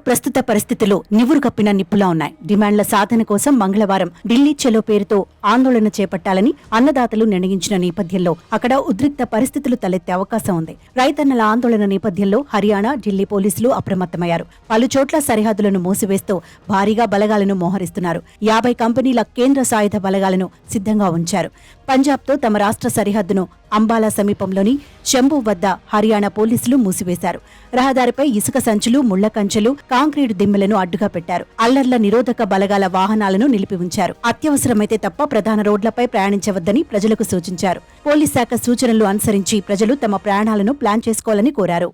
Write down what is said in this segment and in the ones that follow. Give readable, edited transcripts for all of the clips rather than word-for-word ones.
ప్రస్తుత పరిస్థితులు నివురు కప్పిన నిప్పులా ఉన్నాయి. డిమాండ్ల సాధన కోసం మంగళవారం ఢిల్లీ చలో పేరుతో ఆందోళన చేపట్టాలని అన్నదాతలు నిర్ణయించిన నేపథ్యంలో అక్కడ ఉద్రిక్త పరిస్థితులు తలెత్తే అవకాశం ఉంది. రైతన్నల ఆందోళన నేపథ్యంలో హర్యానా, ఢిల్లీ పోలీసులు అప్రమత్తమయ్యారు. పలుచోట్ల సరిహద్దులను మూసివేస్తూ భారీగా బలగాలను మోహరిస్తున్నారు. 50 కంపెనీల కేంద్ర సాయుధ బలగాలను సిద్ధంగా ఉంచారు. పంజాబ్తో తమ రాష్ట్ర సరిహద్దును అంబాలా సమీపంలోని శంభు వద్ద హర్యానా పోలీసులు మూసివేశారు. రహదారిపై ఇసుక సంచులు, ముళ్ల కంచెలు, కాంక్రీటు దిమ్మెలను అడ్డుగా పెట్టారు. అల్లర్ల నిరోధక బలగాల వాహనాలను నిలిపి ఉంచారు. అత్యవసరమైతే తప్ప ప్రధాన రోడ్లపై ప్రయాణించవద్దని ప్రజలకు సూచించారు. పోలీస్ శాఖ సూచనలు అనుసరించి ప్రజలు తమ ప్రయాణాలను ప్లాన్ చేసుకోవాలని కోరారు.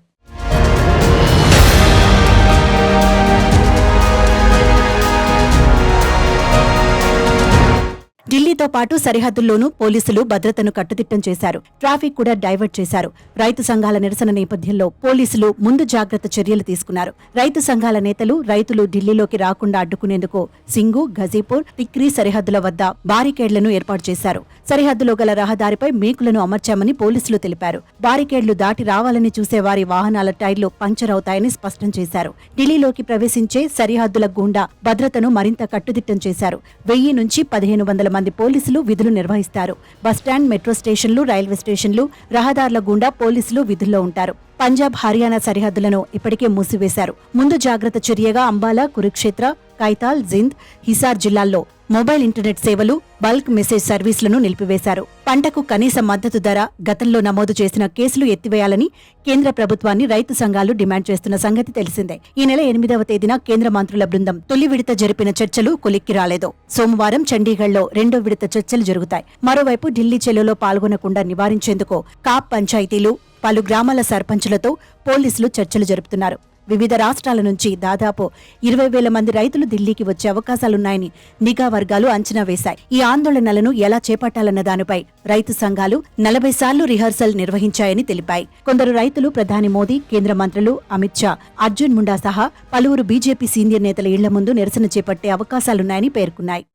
ఢిల్లీతో పాటు సరిహద్దుల్లోనూ పోలీసులు భద్రతను కట్టుదిట్టం చేశారు. ట్రాఫిక్ కూడా డైవర్ట్ చేశారు. రైతు సంఘాల నిరసన నేపథ్యంలో పోలీసులు ముందు జాగ్రత్త చర్యలు తీసుకున్నారు. రైతు సంఘాల నేతలు రైతులు ఢిల్లీలోకి రాకుండా అడ్డుకునేందుకు సింగు, ఘజీపూర్, తిక్రీ సరిహద్దుల వద్ద బారికేడ్లను ఏర్పాటు చేశారు. సరిహద్దులో గల రహదారిపై మేకులను అమర్చామని పోలీసులు తెలిపారు. బారికేడ్లు దాటి రావాలని చూసే వారి వాహనాల టైర్లు పంక్చర్ అవుతాయని స్పష్టం చేశారు. ఢిల్లీలోకి ప్రవేశించే సరిహద్దుల గుండా భద్రతను మరింత కట్టుదిట్టం చేశారు. 1000 నుంచి 1500 మంది పోలీసులు విధులు నిర్వహిస్తారు. బస్టాండ్, మెట్రో స్టేషన్లు, రైల్వే స్టేషన్లు, రహదారుల గుండా పోలీసులు విధుల్లో ఉంటారు. పంజాబ్, హర్యానా సరిహద్దులను ఇప్పటికే మూసివేశారు. ముందు జాగ్రత్త చర్యగా అంబాలా, కురుక్షేత్ర, కైతాల్, జింద్, హిసార్ జిల్లాల్లో మొబైల్ ఇంటర్నెట్ సేవలు, బల్క్ మెసేజ్ సర్వీసులను నిలిపివేశారు. పంటకు కనీస మద్దతు ధర, గతంలో నమోదు చేసిన కేసులు ఎత్తివేయాలని కేంద్ర ప్రభుత్వాన్ని రైతు సంఘాలు డిమాండ్ చేస్తున్న సంగతి తెలిసిందే. ఈ నెల 8వ తేదీన కేంద్ర మంత్రుల బృందం తొలి విడత జరిపిన చర్చలు కొలిక్కి రాలేదు. సోమవారం చండీగఢ్లో 2వ విడత చర్చలు జరుగుతాయి. మరోవైపు ఢిల్లీ చెలోలో పాల్గొనకుండా నివారించేందుకు కాప్ పంచాయతీలు, పలు గ్రామాల సర్పంచులతో పోలీసులు చర్చలు జరుపుతున్నారు. వివిధ రాష్ట్రాల నుంచి దాదాపు 20,000 మంది రైతులు ఢిల్లీకి వచ్చే అవకాశాలున్నాయని నిఘా వర్గాలు అంచనా వేశాయి. ఈ ఆందోళనలను ఎలా చేపట్టాలన్న దానిపై రైతు సంఘాలు 40 సార్లు రిహార్సల్ నిర్వహించాయని తెలిపాయి. కొందరు రైతులు ప్రధాని మోదీ, కేంద్ర మంత్రులు అమిత్ షా, అర్జున్ ముండా సహా పలువురు బీజేపీ సీనియర్ నేతల ఇళ్ల ముందు నిరసన చేపట్టే అవకాశాలున్నాయని పేర్కొన్నాయి.